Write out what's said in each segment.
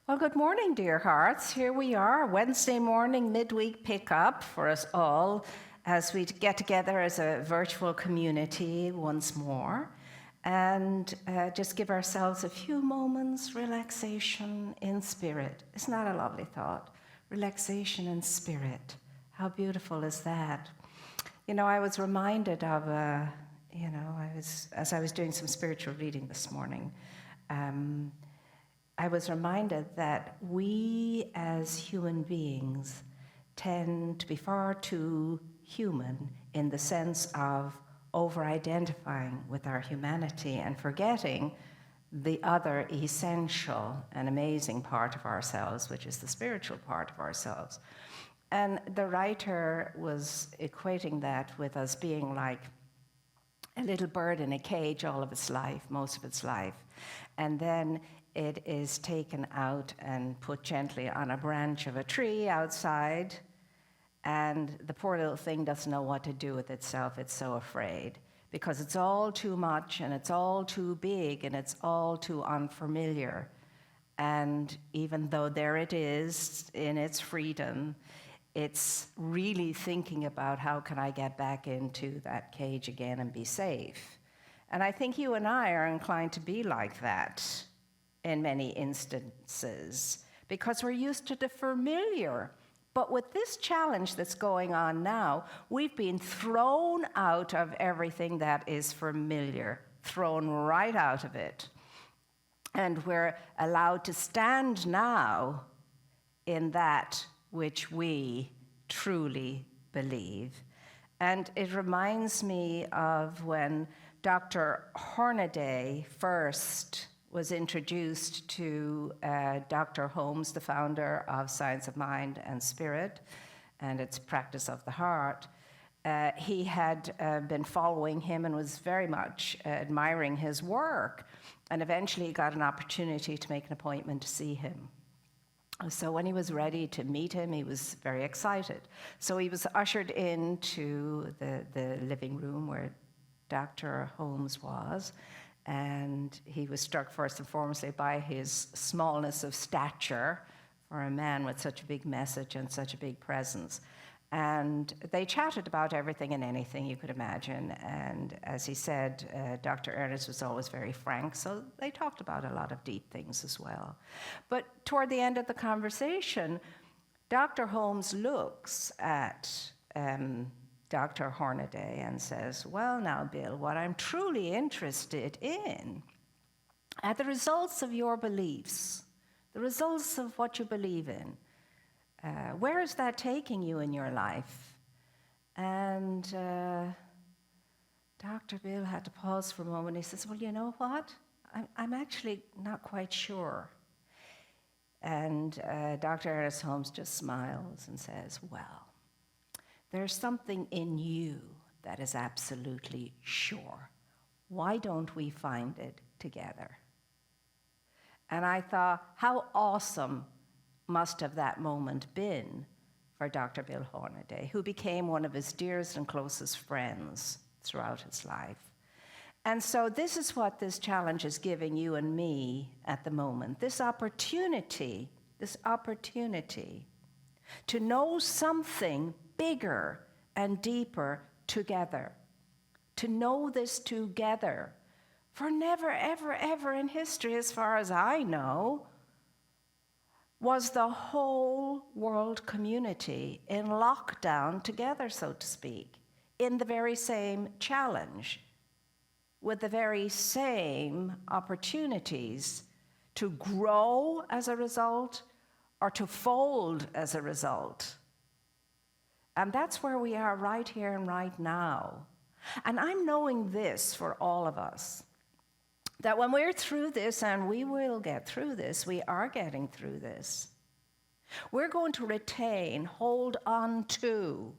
Well, good morning, dear hearts. Here we are, Wednesday morning, midweek pickup for us all as we get together as a virtual community once more and just give ourselves a few moments relaxation in spirit. Isn't that a lovely thought? Relaxation in spirit. How beautiful is that? You know, I was reminded of, as I was doing some spiritual reading this morning, I was reminded that we as human beings tend to be far too human in the sense of over-identifying with our humanity and forgetting the other essential and amazing part of ourselves, which is the spiritual part of ourselves. And the writer was equating that with us being like a little bird in a cage all of its life, most of its life. And then it is taken out and put gently on a branch of a tree outside, and the poor little thing doesn't know what to do with itself. It's so afraid because it's all too much and it's all too big and it's all too unfamiliar. And even though there it is in its freedom, it's really thinking about how can I get back into that cage again and be safe. And I think you and I are inclined to be like that in many instances, because we're used to the familiar. But with this challenge that's going on now, we've been thrown out of everything that is familiar, thrown right out of it. And we're allowed to stand now in that which we truly believe. And it reminds me of when Dr. Hornaday first was introduced to Dr. Holmes, the founder of Science of Mind and Spirit and its practice of the heart. He had been following him and was very much admiring his work, and eventually got an opportunity to make an appointment to see him. So when he was ready to meet him, he was very excited. So he was ushered into the living room where Dr. Holmes was, and he was struck first and foremost by his smallness of stature for a man with such a big message and such a big presence. And they chatted about everything and anything you could imagine. And as he said, Dr. Ernest was always very frank, so they talked about a lot of deep things as well. But toward the end of the conversation, Dr. Holmes looks at Dr. Hornaday and says, well, now, Bill, what I'm truly interested in are the results of your beliefs, the results of what you believe in. Where is that taking you in your life? And Dr. Bill had to pause for a moment. He says, well, you know what? I'm actually not quite sure. And Dr. Ernest Holmes just smiles and says, well, there's something in you that is absolutely sure. Why don't we find it together? And I thought, how awesome must have that moment been for Dr. Bill Hornaday, who became one of his dearest and closest friends throughout his life. And so this is what this challenge is giving you and me at the moment, this opportunity to know something bigger and deeper together, to know this together. For never, ever, ever in history, as far as I know, was the whole world community in lockdown together, so to speak, in the very same challenge, with the very same opportunities to grow as a result or to fold as a result. And that's where we are right here and right now. And I'm knowing this for all of us, that when we're through this, and we will get through this, we are getting through this, we're going to retain, hold on to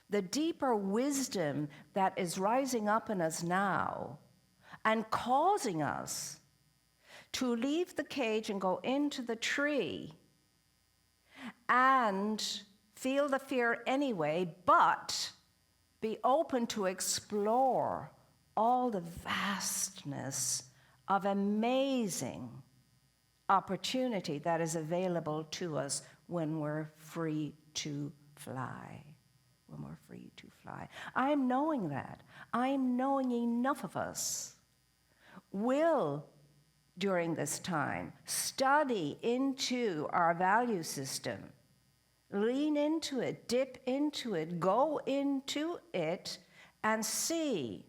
the deeper wisdom that is rising up in us now and causing us to leave the cage and go into the tree and feel the fear anyway, but be open to explore all the vastness of amazing opportunity that is available to us when we're free to fly. When we're free to fly. I'm knowing that. I'm knowing enough of us will, during this time, study into our value system, lean into it, dip into it, go into it, and see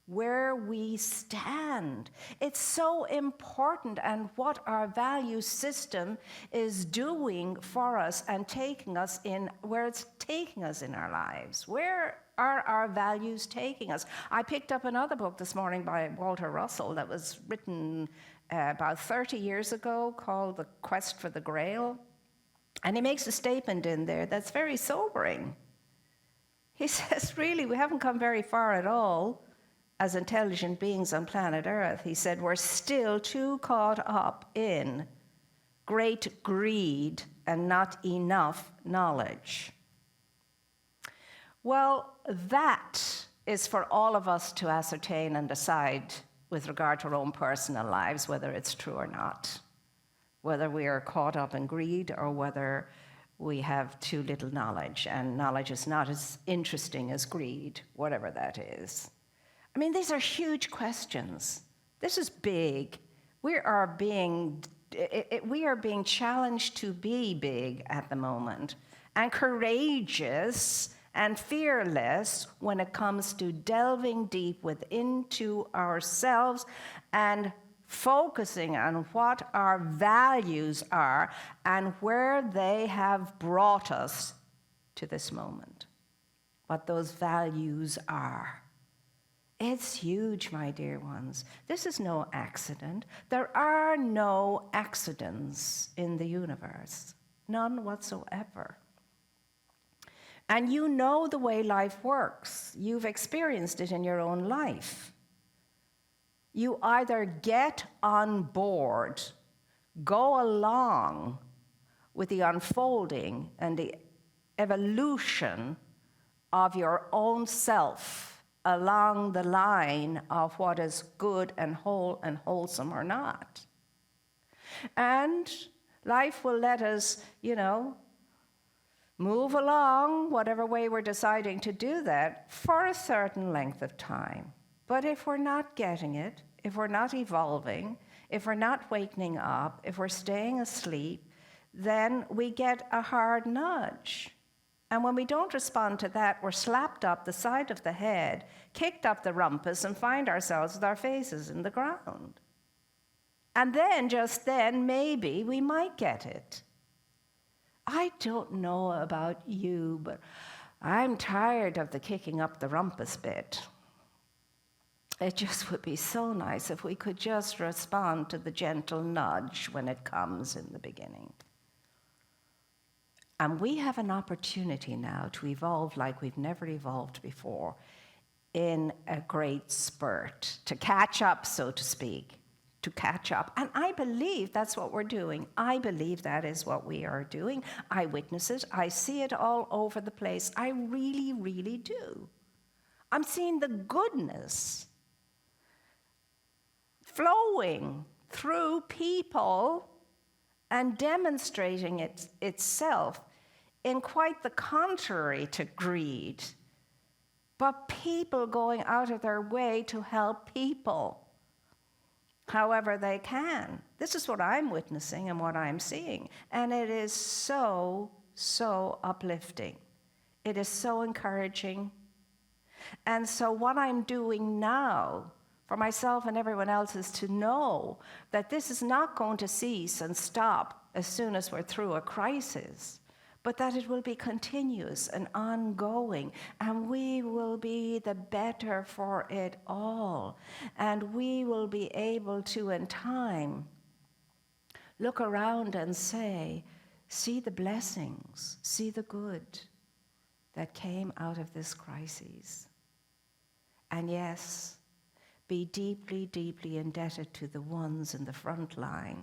where we stand. It's so important, and what our value system is doing for us and taking us in, where it's taking us in our lives. Where are our values taking us? I picked up another book this morning by Walter Russell that was written about 30 years ago called The Quest for the Grail. And he makes a statement in there that's very sobering. He says, really, we haven't come very far at all as intelligent beings on planet Earth. He said, we're still too caught up in great greed and not enough knowledge. Well, that is for all of us to ascertain and decide with regard to our own personal lives, whether it's true or not. Whether we are caught up in greed or whether we have too little knowledge, and knowledge is not as interesting as greed, whatever that is. I mean, these are huge questions. This is big. We are being challenged to be big at the moment, and courageous and fearless when it comes to delving deep into ourselves and focusing on what our values are and where they have brought us to this moment. What those values are. It's huge, my dear ones. This is no accident. There are no accidents in the universe. None whatsoever. And you know the way life works. You've experienced it in your own life. You either get on board, go along with the unfolding and the evolution of your own self along the line of what is good and whole and wholesome or not. And life will let us, move along whatever way we're deciding to do that for a certain length of time. But if we're not getting it, if we're not evolving, if we're not waking up, if we're staying asleep, then we get a hard nudge. And when we don't respond to that, we're slapped up the side of the head, kicked up the rumpus, and find ourselves with our faces in the ground. And then, just then, maybe we might get it. I don't know about you, but I'm tired of the kicking up the rumpus bit. It just would be so nice if we could just respond to the gentle nudge when it comes in the beginning. And we have an opportunity now to evolve like we've never evolved before in a great spurt, to catch up, so to speak, to catch up. And I believe that's what we're doing. I believe that is what we are doing. I witness it. I see it all over the place. I really, really do. I'm seeing the goodness flowing through people and demonstrating itself in quite the contrary to greed, but people going out of their way to help people however they can. This is what I'm witnessing and what I'm seeing, and it is so, so uplifting. It is so encouraging. And so what I'm doing now for myself and everyone else is to know that this is not going to cease and stop as soon as we're through a crisis, but that it will be continuous and ongoing, and we will be the better for it all. And we will be able to, in time, look around and say, see the blessings, see the good that came out of this crisis. And yes, be deeply, deeply indebted to the ones in the front line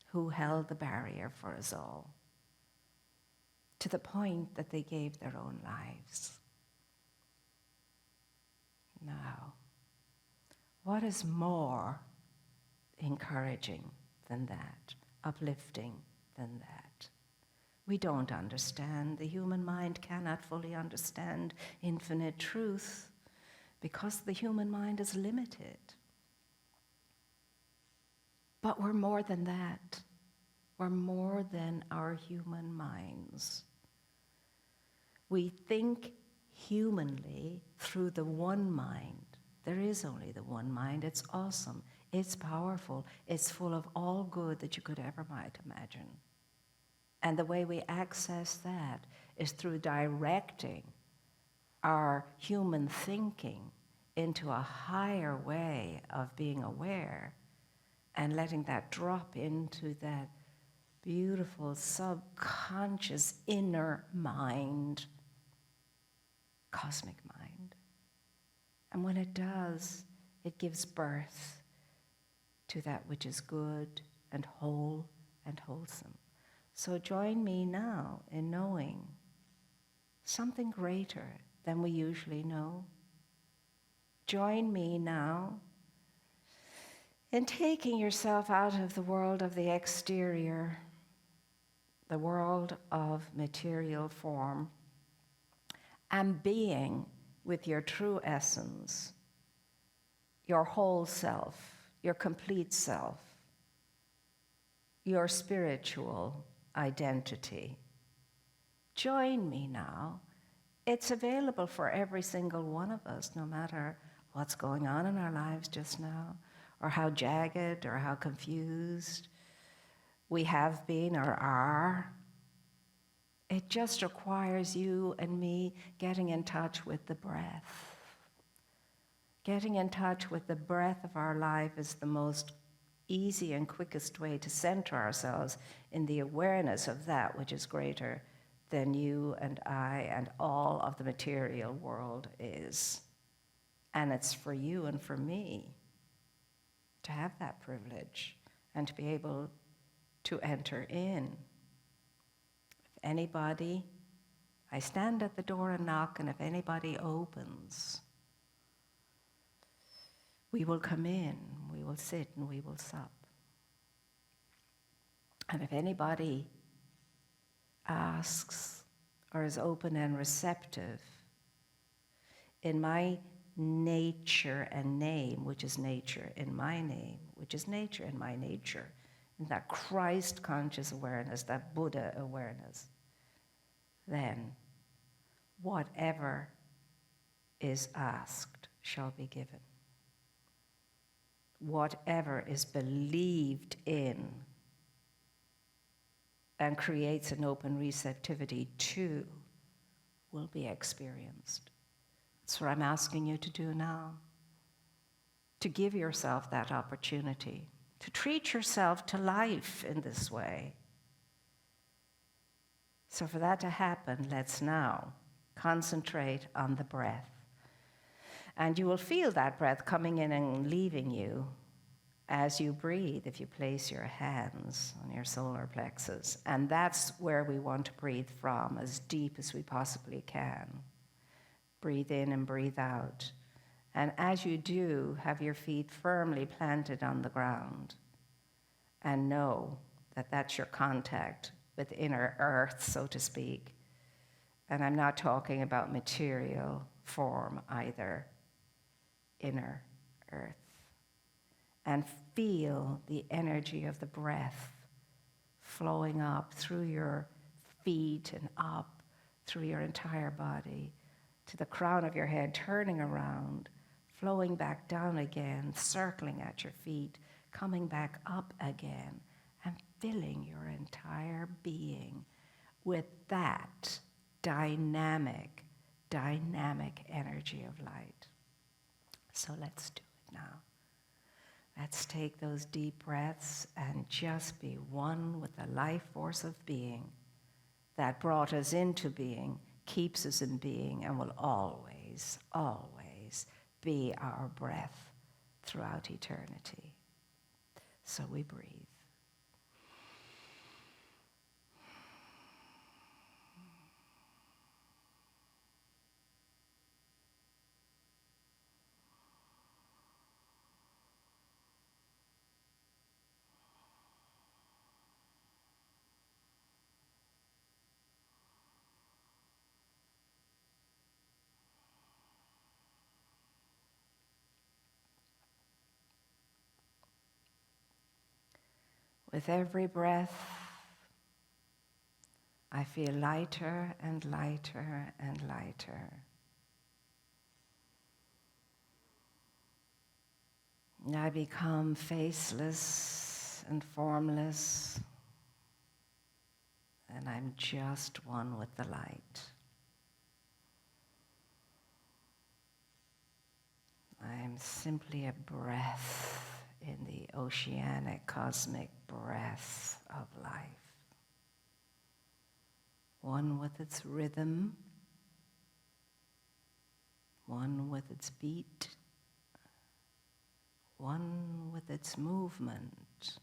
who held the barrier for us all, to the point that they gave their own lives. Now, what is more encouraging than that, uplifting than that. We don't understand. The human mind cannot fully understand infinite truth because the human mind is limited. But we're more than that. We're more than our human minds. We think humanly through the one mind. There is only the one mind. It's awesome. It's powerful. It's full of all good that you could ever might imagine. And the way we access that is through directing our human thinking into a higher way of being aware and letting that drop into that beautiful subconscious inner mind, cosmic mind. And when it does, it gives birth to that which is good and whole and wholesome. So join me now in knowing something greater than we usually know. Join me now in taking yourself out of the world of the exterior, the world of material form, and being with your true essence, your whole self, your complete self, your spiritual identity. Join me now. It's available for every single one of us, no matter what's going on in our lives just now, or how jagged or how confused we have been or are. It just requires you and me getting in touch with the breath. Getting in touch with the breath of our life is the most easy and quickest way to center ourselves in the awareness of that which is greater than you and I and all of the material world is. And it's for you and for me to have that privilege and to be able to enter in. If anybody, I stand at the door and knock, and if anybody opens, we will come in, we will sit, and we will sup. And if anybody asks or is open and receptive, in my nature and name, which is nature in my name, which is nature in my nature, in that Christ conscious awareness, that Buddha awareness, then whatever is asked shall be given. Whatever is believed in and creates an open receptivity to will be experienced. That's what I'm asking you to do now. To give yourself that opportunity, to treat yourself to life in this way. So for that to happen, let's now concentrate on the breath. And you will feel that breath coming in and leaving you as you breathe if you place your hands on your solar plexus. And that's where we want to breathe from, as deep as we possibly can. Breathe in and breathe out. And as you do, have your feet firmly planted on the ground. And know that that's your contact with inner earth, so to speak. And I'm not talking about material form either. Inner earth. And feel the energy of the breath flowing up through your feet and up through your entire body to the crown of your head, turning around, flowing back down again, circling at your feet, coming back up again, and filling your entire being with that dynamic energy of light. So let's do it now. Let's take those deep breaths and just be one with the life force of being that brought us into being, keeps us in being, and will always, always be our breath throughout eternity. So we breathe. With every breath, I feel lighter and lighter and lighter. And I become faceless and formless, and I'm just one with the light. I'm simply a breath in the oceanic, cosmic breath of life. One with its rhythm, one with its beat, one with its movement.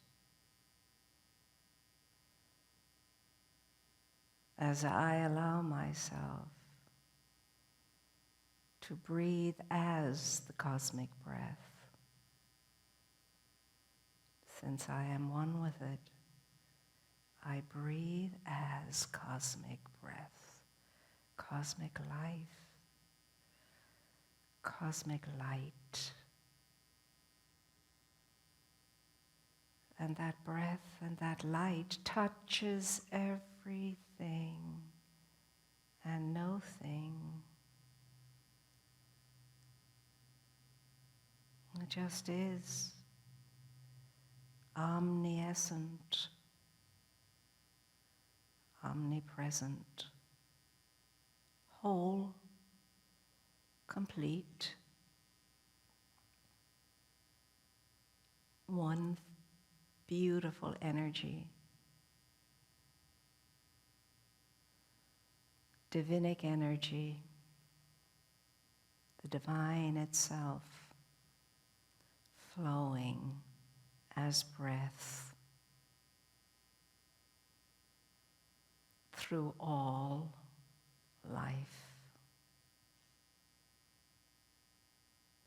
As I allow myself to breathe as the cosmic breath, since I am one with it, I breathe as cosmic breath, cosmic life, cosmic light. And that breath and that light touches everything and nothing. It just is omniscient, omnipresent, whole, complete, one beautiful energy, divinic energy, the divine itself, flowing as breath through all life.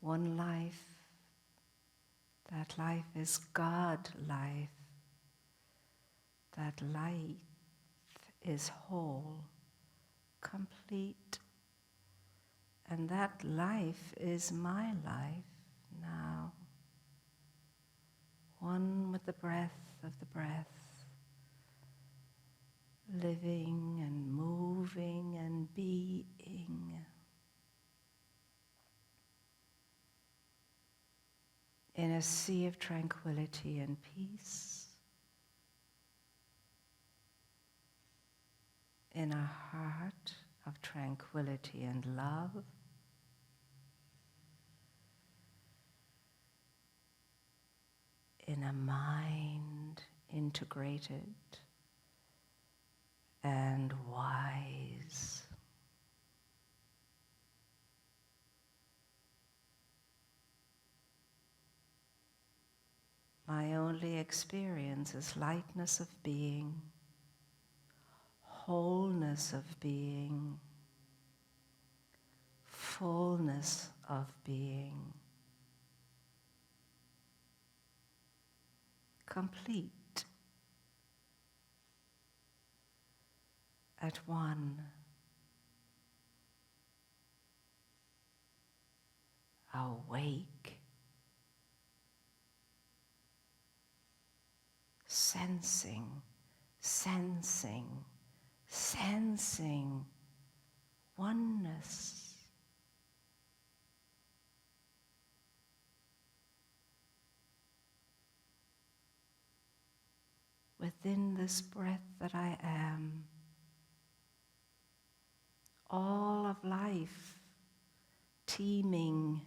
One life, that life is God life. That life is whole, complete, and that life is my life now. One with the breath of the breath, living and moving and being. In a sea of tranquility and peace, in a heart of tranquility and love, in a mind integrated and wise. My only experience is lightness of being, wholeness of being, fullness of being, complete, at one, awake, sensing, sensing, sensing oneness. Within this breath that I am, all of life teeming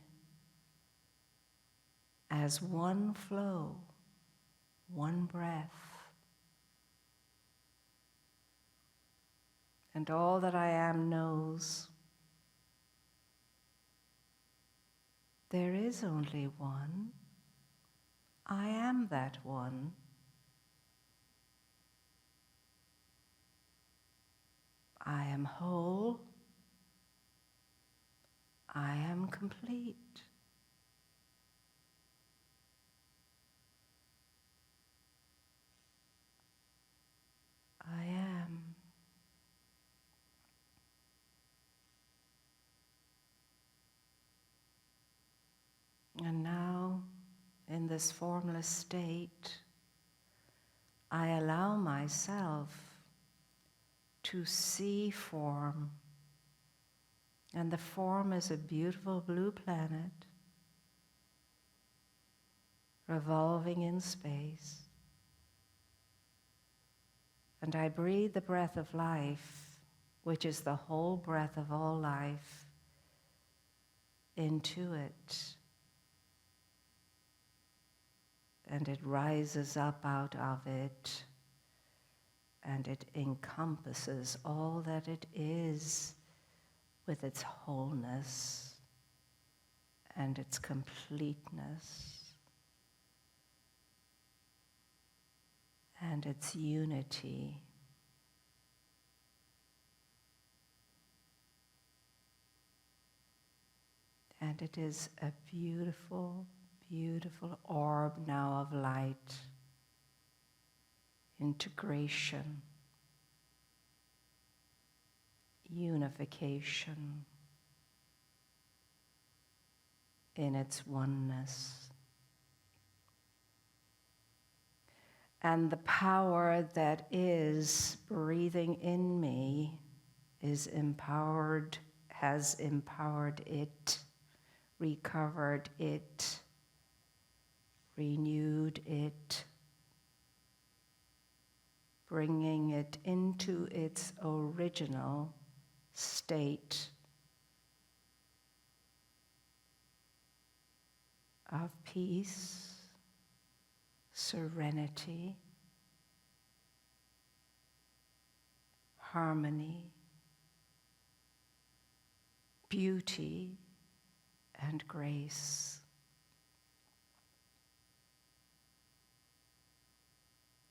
as one flow, one breath. And all that I am knows there is only one. I am that one. I am whole. I am complete. I am. And now, in this formless state, I allow myself to see form. And the form is a beautiful blue planet revolving in space. And I breathe the breath of life, which is the whole breath of all life, into it. And it rises up out of it, and it encompasses all that it is with its wholeness and its completeness and its unity. And it is a beautiful, beautiful orb now of light, integration, unification in its oneness. And the power that is breathing in me is empowered, has empowered it, recovered it, renewed it, bringing it into its original state of peace, serenity, harmony, beauty, and grace.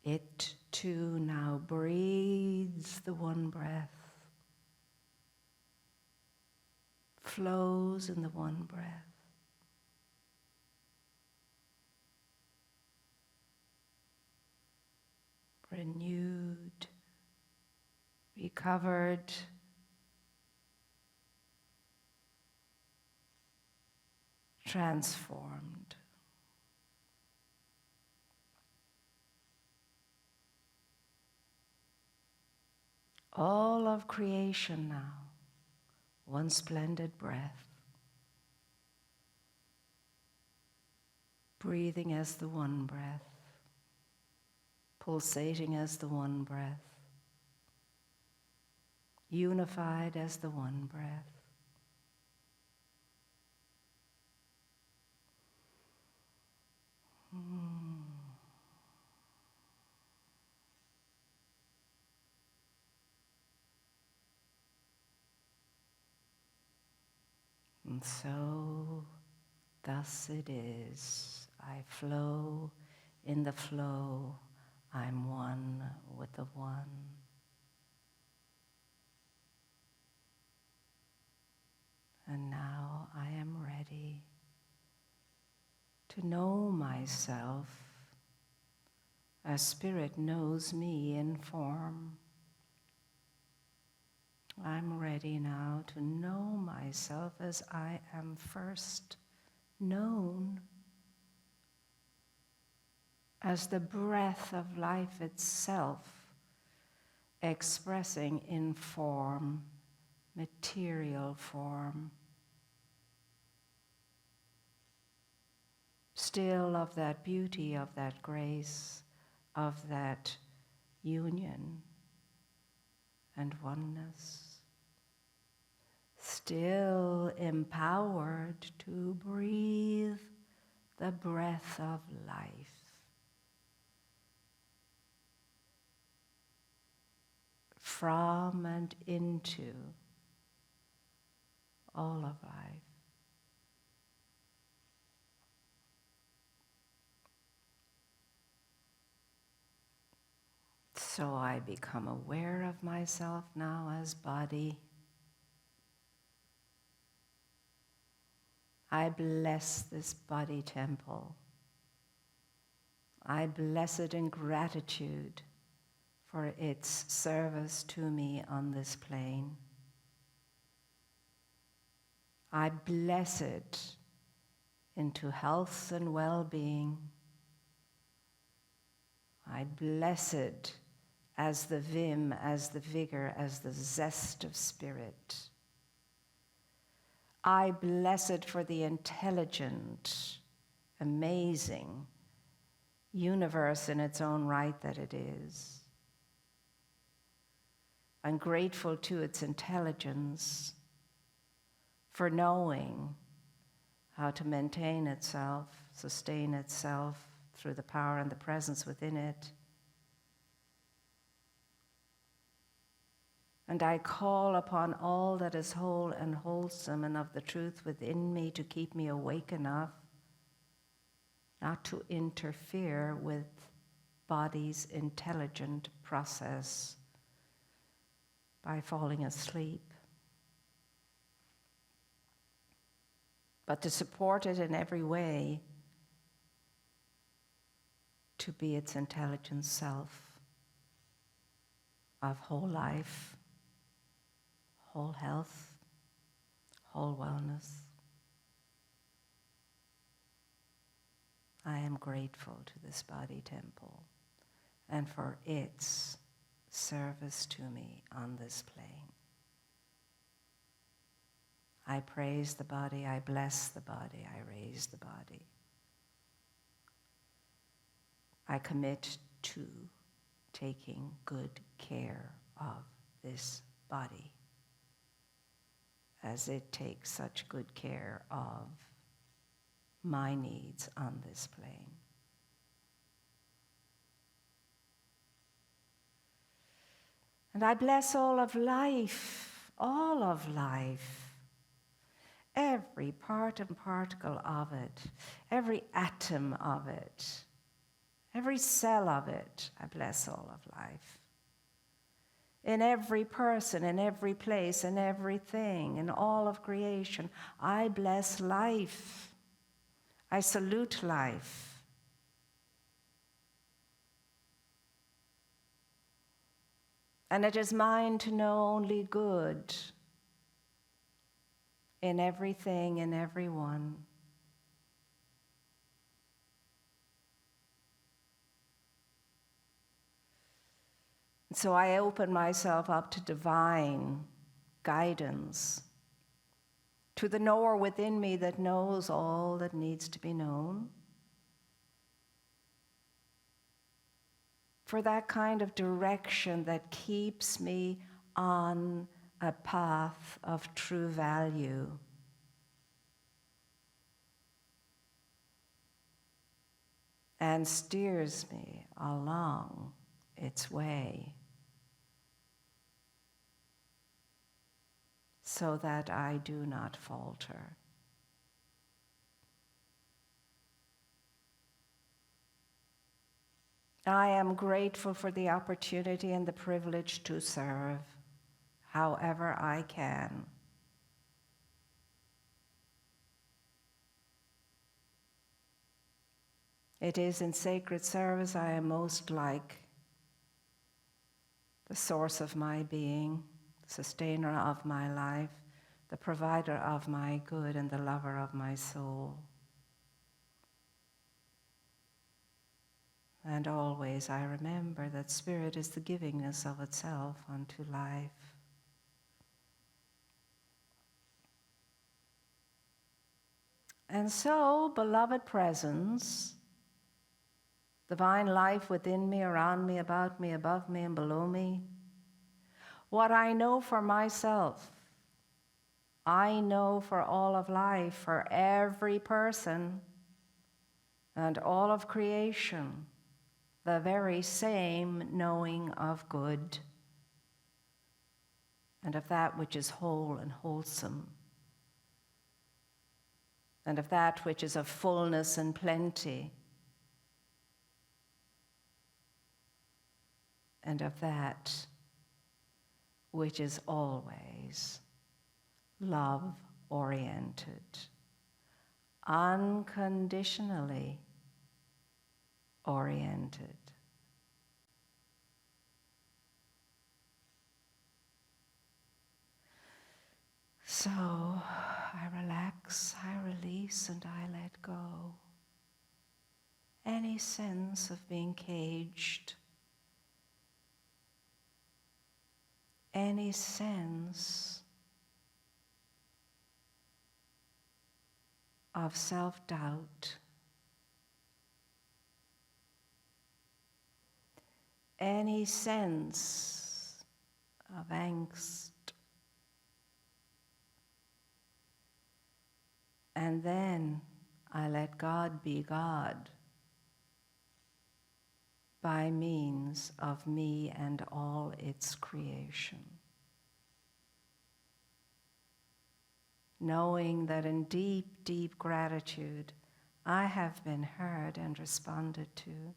It too now breathes the one breath, flows in the one breath. Renewed, recovered, transformed. All of creation now, one splendid breath, breathing as the one breath, pulsating as the one breath, unified as the one breath. And so, thus it is. I flow in the flow. I'm one with the one. And now I am ready to know myself as Spirit knows me in form. I'm ready now to know myself as I am first known, as the breath of life itself, expressing in form, material form, still of that beauty, of that grace, of that union and oneness, still empowered to breathe the breath of life from and into all of life. So I become aware of myself now as body. I bless this body temple. I bless it in gratitude for its service to me on this plane. I bless it into health and well-being. I bless it as the vim, as the vigor, as the zest of spirit. I bless it for the intelligent, amazing universe in its own right that it is. I'm grateful to its intelligence for knowing how to maintain itself, sustain itself through the power and the presence within it. And I call upon all that is whole and wholesome and of the truth within me to keep me awake enough not to interfere with body's intelligent process by falling asleep, but to support it in every way to be its intelligent self of whole life, whole health, whole wellness. I am grateful to this body temple and for its service to me on this plane. I praise the body, I bless the body, I raise the body. I commit to taking good care of this body as it takes such good care of my needs on this plane. And I bless all of life, every part and particle of it, every atom of it, every cell of it. I bless all of life. In every person, in every place, in everything, in all of creation, I bless life. I salute life. And it is mine to know only good in everything, in everyone. So I open myself up to divine guidance, to the knower within me that knows all that needs to be known, for that kind of direction that keeps me on a path of true value. And steers me along its way so that I do not falter. I am grateful for the opportunity and the privilege to serve however I can. It is in sacred service I am most like the source of my being, the sustainer of my life, the provider of my good, and the lover of my soul. And always I remember that spirit is the givingness of itself unto life. And so, beloved presence, divine life within me, around me, about me, above me, and below me, what I know for myself, I know for all of life, for every person and all of creation, the very same knowing of good and of that which is whole and wholesome, and of that which is of fullness and plenty, and of that which is always love-oriented, unconditionally oriented. So I relax, I release, and I let go. Any sense of being caged, any sense of self-doubt, any sense of angst, and then I let God be God by means of me and all its creation. Knowing that in deep, deep gratitude, I have been heard and responded to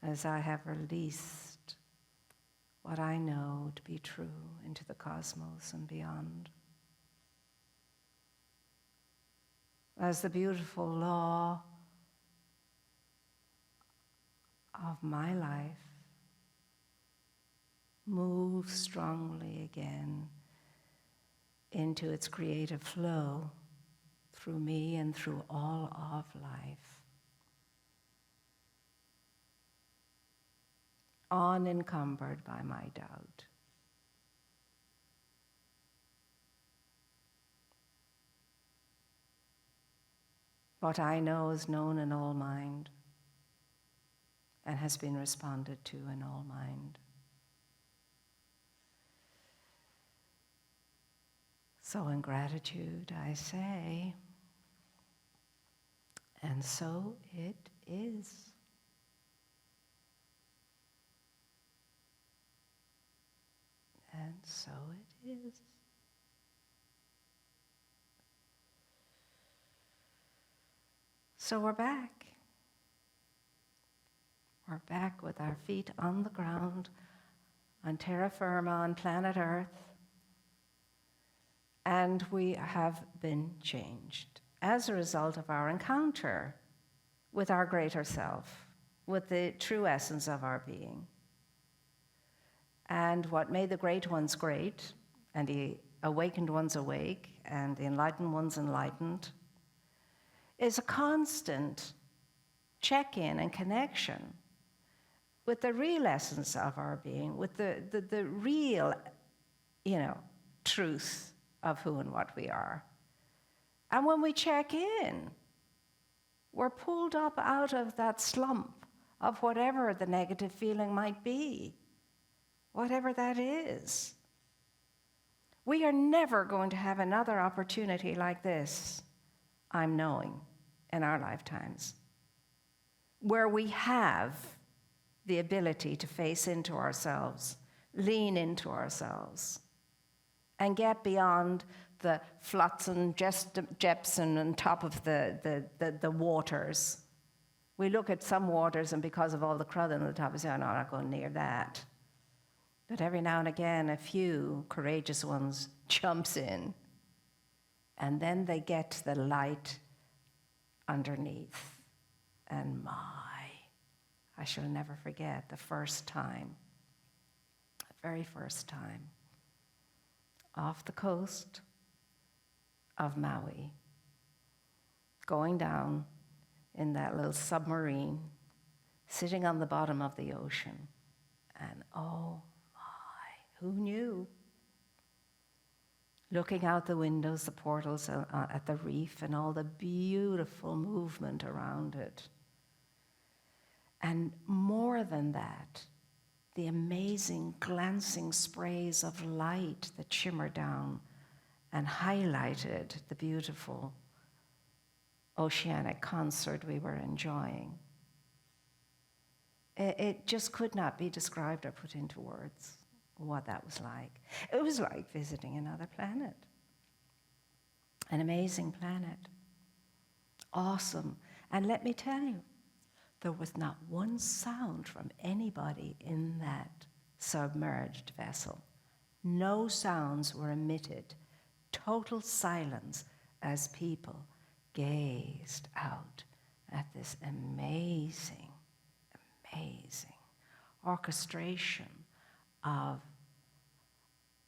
as I have released what I know to be true into the cosmos and beyond. As the beautiful law of my life moves strongly again into its creative flow through me and through all of life, unencumbered by my doubt. What I know is known in all mind and has been responded to in all mind. So in gratitude I say, and so it is. And so it is. So we're back. We're back with our feet on the ground, on terra firma, on planet Earth. And we have been changed as a result of our encounter with our greater self, with the true essence of our being. And what made the great ones great, and the awakened ones awake, and the enlightened ones enlightened, is a constant check-in and connection with the real essence of our being, with the real, truth of who and what we are. And when we check in, we're pulled up out of that slump of whatever the negative feeling might be, whatever that is. We are never going to have another opportunity like this, I'm knowing, in our lifetimes, where we have the ability to face into ourselves, lean into ourselves, and get beyond the flotsam, jepsen on top of the waters. We look at some waters, and because of all the crud on the top, we say, oh, no, I'm not going near that. But every now and again, a few courageous ones jumps in, and then they get the light underneath. And I shall never forget the first time, the very first time, off the coast of Maui, going down in that little submarine, sitting on the bottom of the ocean, and oh my, who knew? Looking out the windows, the portals at the reef, and all the beautiful movement around it. And more than that, the amazing glancing sprays of light that shimmered down and highlighted the beautiful oceanic concert we were enjoying. It just could not be described or put into words what that was like. It was like visiting another planet, an amazing planet, awesome. And let me tell you, there was not one sound from anybody in that submerged vessel. No sounds were emitted. Total silence as people gazed out at this amazing, amazing orchestration of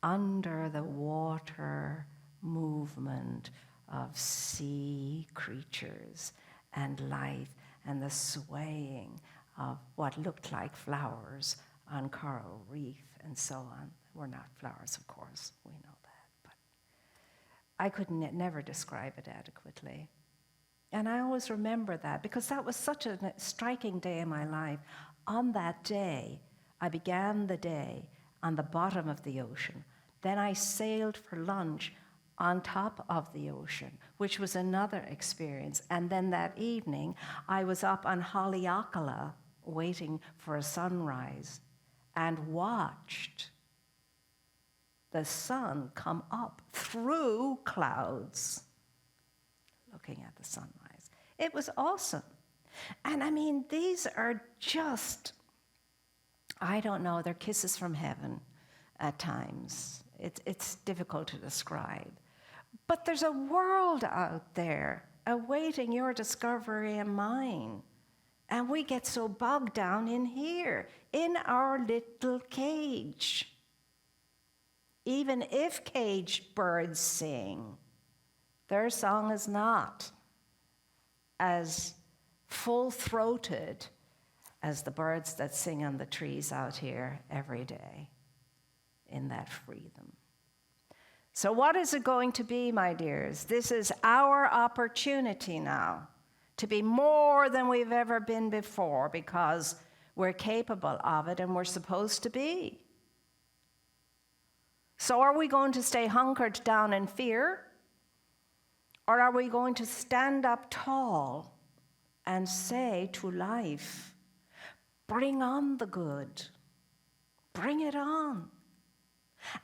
under the water movement of sea creatures and life and the swaying of what looked like flowers on coral reef and so on. We're not flowers, of course, we know that, but I could never describe it adequately. And I always remember that because that was such a striking day in my life. On that day, I began the day on the bottom of the ocean. Then I sailed for lunch on top of the ocean, which was another experience. And then that evening, I was up on Haleakala waiting for a sunrise and watched the sun come up through clouds, looking at the sunrise. It was awesome. And I mean, these are just, I don't know, they're kisses from heaven at times. It's difficult to describe. But there's a world out there awaiting your discovery and mine. And we get so bogged down in here, in our little cage. Even if caged birds sing, their song is not as full-throated as the birds that sing on the trees out here every day in that freedom. So what is it going to be, my dears? This is our opportunity now to be more than we've ever been before because we're capable of it and we're supposed to be. So are we going to stay hunkered down in fear? Or are we going to stand up tall and say to life, bring on the good, bring it on,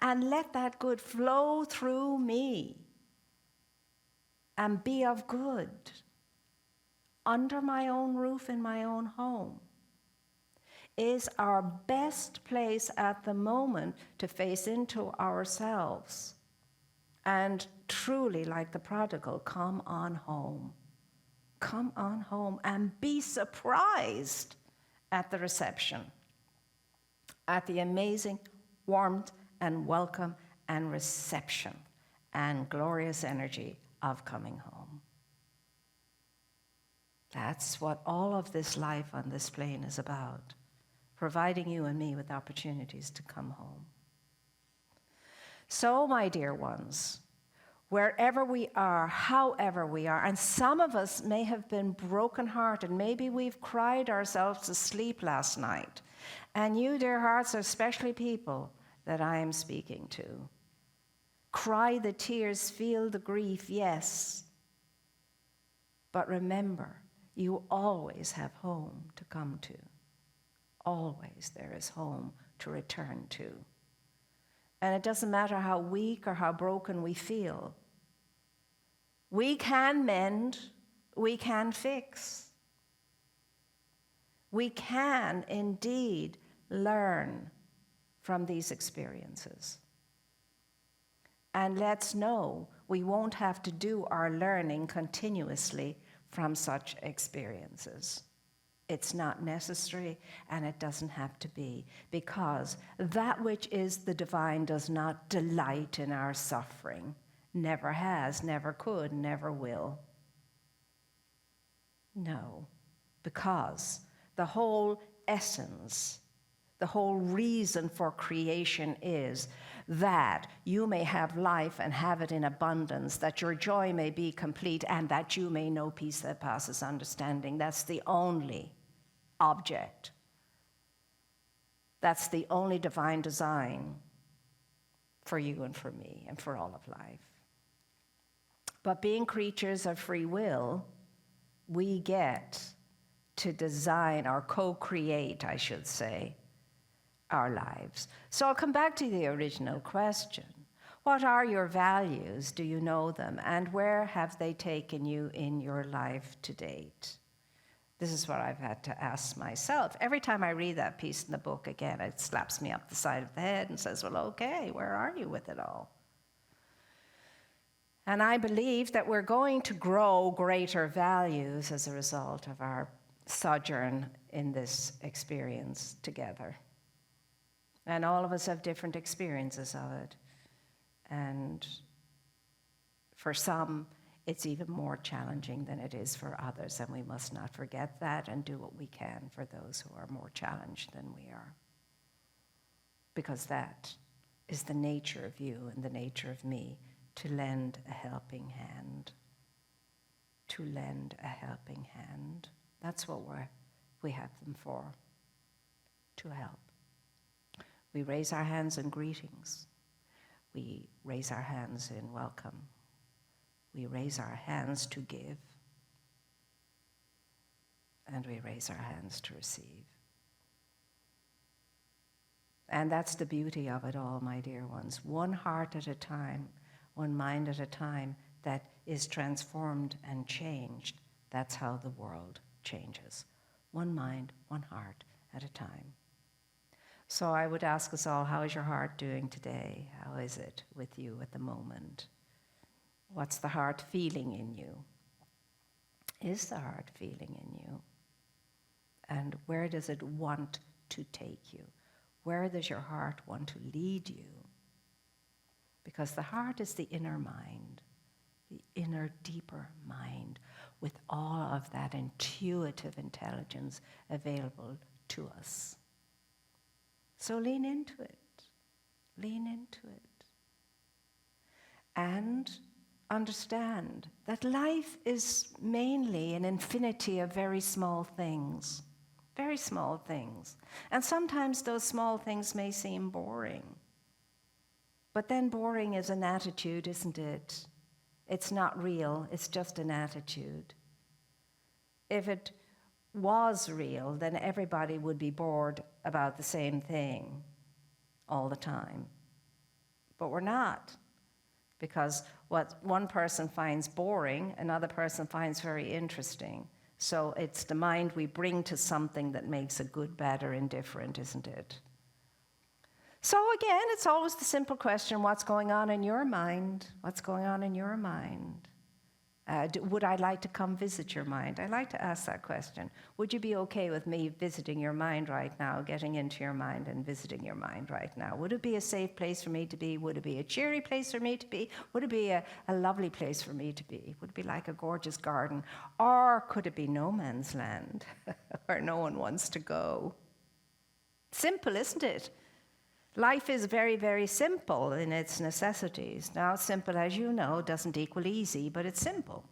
and let that good flow through me and be of good under my own roof in my own home is our best place at the moment to face into ourselves and truly, like the prodigal, come on home. Come on home and be surprised at the reception, at the amazing warmth and welcome and reception and glorious energy of coming home. That's what all of this life on this plane is about, providing you and me with opportunities to come home. So, my dear ones, wherever we are, however we are, and some of us may have been brokenhearted, maybe we've cried ourselves to sleep last night, and you, dear hearts, are especially people that I am speaking to. Cry the tears, feel the grief, yes, but remember, you always have home to come to. Always there is home to return to. And it doesn't matter how weak or how broken we feel. We can mend, we can fix. We can indeed learn from these experiences. And let's know we won't have to do our learning continuously from such experiences. It's not necessary, and it doesn't have to be, because that which is the divine does not delight in our suffering. Never has, never could, never will. No, because the whole essence, the whole reason for creation is that you may have life and have it in abundance, that your joy may be complete, and that you may know peace that passes understanding. That's the only object. That's the only divine design for you and for me and for all of life. But being creatures of free will, we get to design or co-create, I should say, our lives. So I'll come back to the original question. What are your values? Do you know them? And where have they taken you in your life to date? This is what I've had to ask myself. Every time I read that piece in the book again, it slaps me up the side of the head and says, well, okay, where are you with it all? And I believe that we're going to grow greater values as a result of our sojourn in this experience together. And all of us have different experiences of it. And for some, it's even more challenging than it is for others, and we must not forget that and do what we can for those who are more challenged than we are. Because that is the nature of you and the nature of me, to lend a helping hand. To lend a helping hand. That's what we have them for, to help. We raise our hands in greetings. We raise our hands in welcome. We raise our hands to give. And we raise our hands to receive. And that's the beauty of it all, my dear ones. One heart at a time, one mind at a time, that is transformed and changed. That's how the world changes. One mind, one heart at a time. So I would ask us all, how is your heart doing today? How is it with you at the moment? What's the heart feeling in you? Is the heart feeling in you? And where does it want to take you? Where does your heart want to lead you? Because the heart is the inner mind, the inner, deeper mind, with all of that intuitive intelligence available to us. So lean into it. Lean into it. And understand that life is mainly an infinity of very small things. Very small things. And sometimes those small things may seem boring. But then boring is an attitude, isn't it? It's not real, it's just an attitude. If it was real, then everybody would be bored about the same thing all the time. But we're not. Because what one person finds boring, another person finds very interesting. So it's the mind we bring to something that makes it good, bad, or indifferent, isn't it? So again, it's always the simple question, what's going on in your mind? What's going on in your mind? Would I like to come visit your mind? I like to ask that question. Would you be okay with me visiting your mind right now, getting into your mind and visiting your mind right now? Would it be a safe place for me to be? Would it be a cheery place for me to be? Would it be a lovely place for me to be? Would it be like a gorgeous garden? Or could it be no man's land where no one wants to go? Simple, isn't it? Life is very, very simple in its necessities. Now, simple, as you know, doesn't equal easy, but it's simple.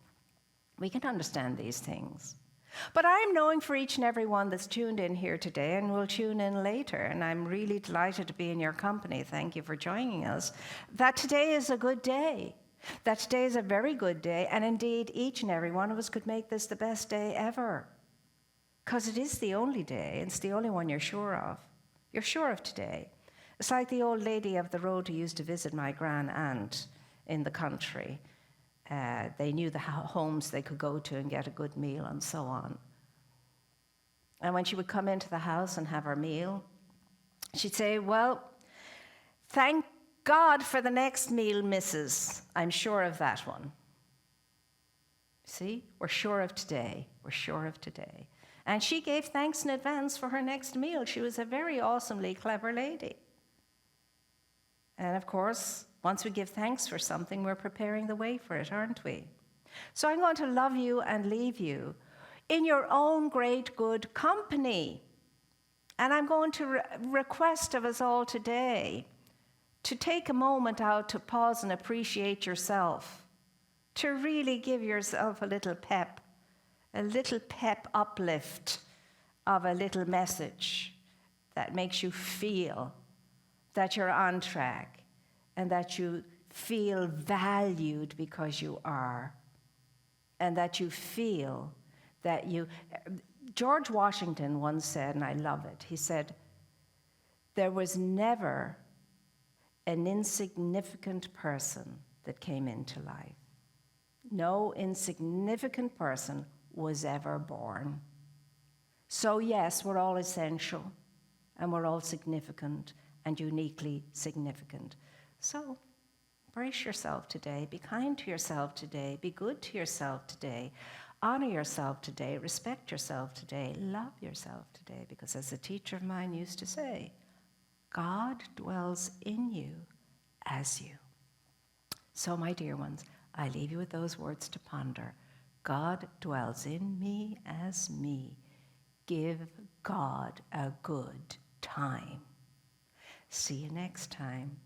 We can understand these things. But I'm knowing for each and every one that's tuned in here today and will tune in later, and I'm really delighted to be in your company, thank you for joining us, that today is a good day. That today is a very good day, and indeed each and every one of us could make this the best day ever. Because it is the only day, it's the only one you're sure of. You're sure of today. It's like the old lady of the road who used to visit my grand-aunt in the country. They knew the homes they could go to and get a good meal and so on. And when she would come into the house and have her meal, she'd say, well, thank God for the next meal, Mrs. I'm sure of that one. See, we're sure of today. We're sure of today. And she gave thanks in advance for her next meal. She was a very awesomely clever lady. And of course, once we give thanks for something, we're preparing the way for it, aren't we? So I'm going to love you and leave you in your own great good company. And I'm going to request of us all today to take a moment out to pause and appreciate yourself, to really give yourself a little pep uplift of a little message that makes you feel that you're on track and that you feel valued because you are, and that you feel that you... George Washington once said, and I love it, he said, there was never an insignificant person that came into life. No insignificant person was ever born. So yes, we're all essential, and we're all significant, and uniquely significant. So brace yourself today, be kind to yourself today, be good to yourself today, honor yourself today, respect yourself today, love yourself today, because as a teacher of mine used to say, God dwells in you as you. So my dear ones, I leave you with those words to ponder. God dwells in me as me. Give God a good time. See you next time.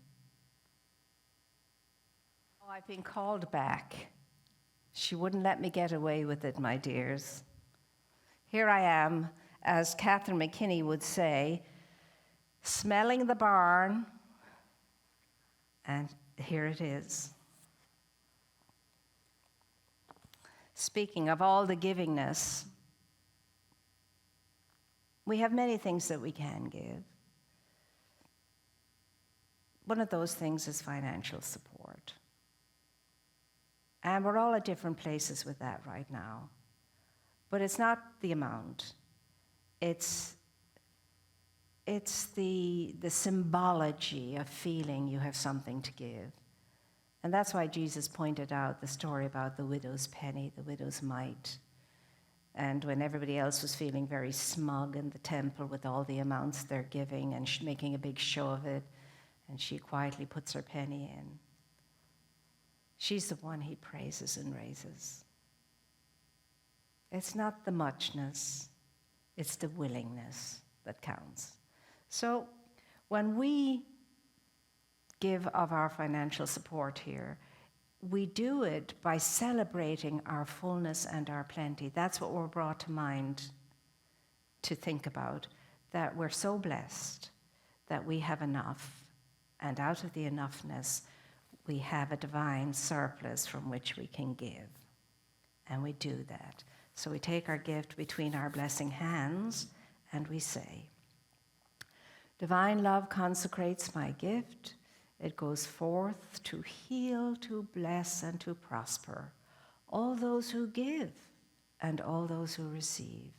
Oh, I've been called back. She wouldn't let me get away with it, my dears. Here I am, as Catherine McKinney would say, smelling the barn, and here it is. Speaking of all the givingness, we have many things that we can give. One of those things is financial support. And we're all at different places with that right now. But it's not the amount. It's the symbology of feeling you have something to give. And that's why Jesus pointed out the story about the widow's penny, the widow's mite. And when everybody else was feeling very smug in the temple with all the amounts they're giving and making a big show of it, and she quietly puts her penny in. She's the one he praises and raises. It's not the muchness, it's the willingness that counts. So when we give of our financial support here, we do it by celebrating our fullness and our plenty. That's what we're brought to mind to think about, that we're so blessed that we have enough, and out of the enoughness, we have a divine surplus from which we can give. And we do that. So we take our gift between our blessing hands and we say, divine love consecrates my gift. It goes forth to heal, to bless, and to prosper all those who give and all those who receive.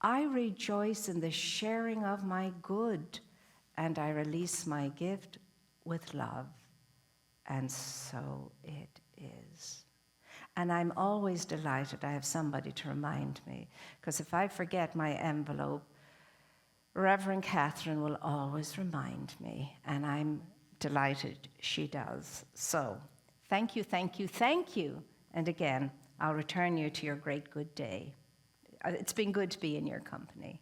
I rejoice in the sharing of my good, and I release my gift with love. And so it is. And I'm always delighted I have somebody to remind me, because if I forget my envelope, Reverend Catherine will always remind me, and I'm delighted she does. So thank you, thank you, thank you. And again, I'll return you to your great good day. It's been good to be in your company.